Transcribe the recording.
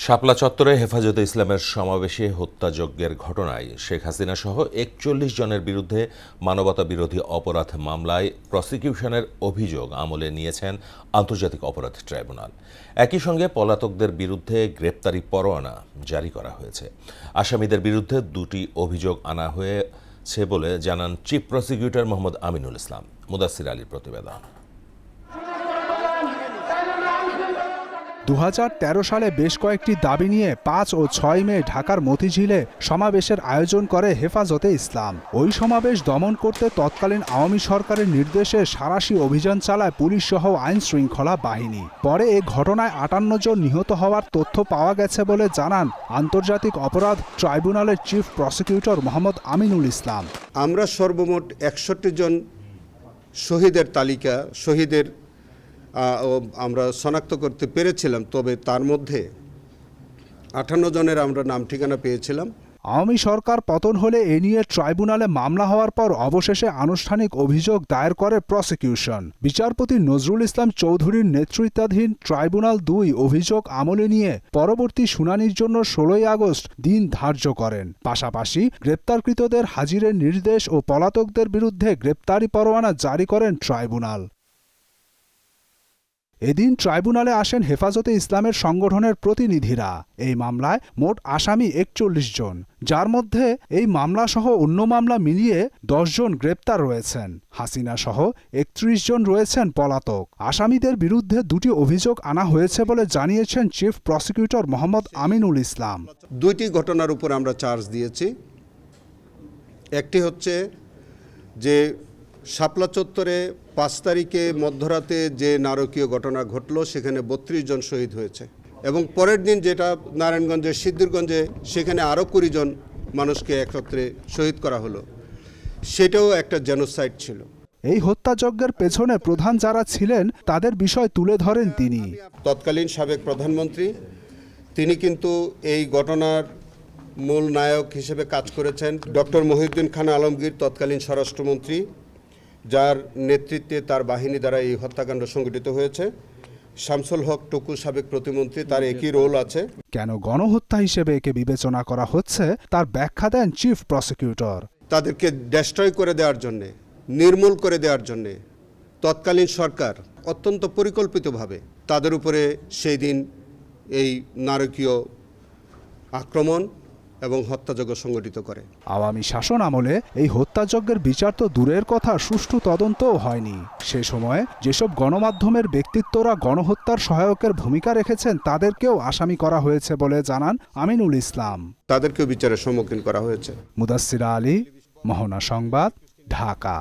শাপলা চত্বরে হেফাজতে ইসলামের সমাবেশে হত্যাযজ্ঞের ঘটনায় শেখ হাসিনা সহ ৪১ জনের বিরুদ্ধে মানবতা বিরোধী অপরাধ মামলায় প্রসিকিউশনের অভিযোগ আমলে নিয়েছেন আন্তর্জাতিক অপরাধ ট্রাইব্যুনাল। একই সঙ্গে পলাতকদের বিরুদ্ধে গ্রেপ্তারি পরোয়ানা জারি করা হয়েছে। আসামিদের বিরুদ্ধে দুটি অভিযোগ আনা হয়েছে বলে জানান চিফ প্রসিকিউটর মোহাম্মদ আমিনুল ইসলাম। মুদাসসির আলীর প্রতিবেদন। ২০১৩ সালে বেশ কয়েকটি দাবি নিয়ে ৫ ও ৬ মে ঢাকার মতিঝিলে সমাবেশের আয়োজন করে হেফাজতে ইসলাম। ওই সমাবেশ দমন করতে তৎকালীন আওয়ামী সরকারের নির্দেশে সাঁড়াশি অভিযান চালায় পুলিশ সহ আইন শৃঙ্খলা বাহিনী। পরে এ ঘটনায় ৫৮ জন নিহত হওয়ার তথ্য পাওয়া গেছে বলে জানান আন্তর্জাতিক অপরাধ ট্রাইব্যুনালের চিফ প্রসিকিউটর মোহাম্মদ আমিনুল ইসলাম। আমরা সর্বমোট ৬১ জন শহীদের তালিকা আমরা শনাক্ত করতে পেরেছিলাম, তবে তার মধ্যে ৫৮ জনের আমরা নাম ঠিকানা পেয়েছিলাম। আওয়ামী সরকার পতন হলে এ নিয়ে ট্রাইব্যুনালে মামলা হওয়ার পর অবশেষে আনুষ্ঠানিক অভিযোগ দায়ের করে প্রসিকিউশন। বিচারপতি নজরুল ইসলাম চৌধুরীর নেতৃত্বাধীন ট্রাইব্যুনাল ২ অভিযোগ আমলে নিয়ে পরবর্তী শুনানির জন্য ১৬ আগস্ট দিন ধার্য করেন। পাশাপাশি গ্রেপ্তারকৃতদের হাজিরের নির্দেশ ও পলাতকদের বিরুদ্ধে গ্রেপ্তারি পরোয়ানা জারি করেন ট্রাইব্যুনাল। এদিন ট্রাইব্যুনালে আসেন হেফাজতে ইসলামের সংগঠনের প্রতিনিধিরা। এই মামলায় মোট আসামি ৪১ জন, যার মধ্যে এই মামলা সহ অন্য মামলা মিলিয়ে ১০ জন গ্রেপ্তার রয়েছেন। হাসিনা সহ ৩১ জন রয়েছেন পলাতক। আসামিদের বিরুদ্ধে দুটি অভিযোগ আনা হয়েছে বলে জানিয়েছেন চিফ প্রসিকিউটর মোহাম্মদ আমিনুল ইসলাম। দুইটি ঘটনার উপর আমরা চার্জ দিয়েছি। একটি হচ্ছে যে শাপলা চত্বরে ৫ তারিখে মধ্যরাতে যে নারকীয় ঘটনা ঘটল, সেখানে ৩২ জন শহীদ হয়েছে, এবং পরের দিন যেটা নারায়ণগঞ্জের সিদ্ধিরগঞ্জে, সেখানে আরও ২০ জন মানুষকে একত্রে শহীদ করা হলো, সেটাও একটা জেনোসাইড ছিল। এই হত্যাযজ্ঞের পেছনে প্রধান যারা ছিলেন তাদের বিষয় তুলে ধরেন তিনি। তৎকালীন সাবেক প্রধানমন্ত্রী, তিনি কিন্তু এই ঘটনার মূল নায়ক হিসেবে কাজ করেছেন। ডক্টর মহিউদ্দিন খান আলমগীর, তৎকালীন স্বরাষ্ট্রমন্ত্রী, যার নেতৃত্বে তার বাহিনী দ্বারা এই হত্যাকাণ্ড সংঘটিত হয়েছে। শামসুল হক টুকু, সাবেক প্রতিমন্ত্রী, তার একই রোল আছে। কেন গণহত্যা হিসেবে একে বিবেচনা করা হচ্ছে তার ব্যাখ্যা দেন চিফ প্রসিকিউটর। তাদেরকে ডেস্ট্রয় করে দেওয়ার জন্যে, নির্মূল করে দেওয়ার জন্যে তৎকালীন সরকার অত্যন্ত পরিকল্পিতভাবে তাদের উপরে সেই দিন এই নারকীয় আক্রমণ এবং হত্যাযজ্ঞ সংগঠিত করে। আওয়ামী শাসন আমলে এই হত্যাযজ্ঞের বিচার তো দূরের কথা, সুষ্ঠু তদন্তও হয়নি। সে সময়ে যেসব গণমাধ্যমের ব্যক্তিত্বরা গণহত্যার সহায়কের ভূমিকা রেখেছেন তাদেরকেও আসামি করা হয়েছে বলে জানান আমিনুল ইসলাম। তাদেরকেও বিচারের সম্মুখীন করা হয়েছে। মুদাসসির আলী, মোহনা সংবাদ, ঢাকা।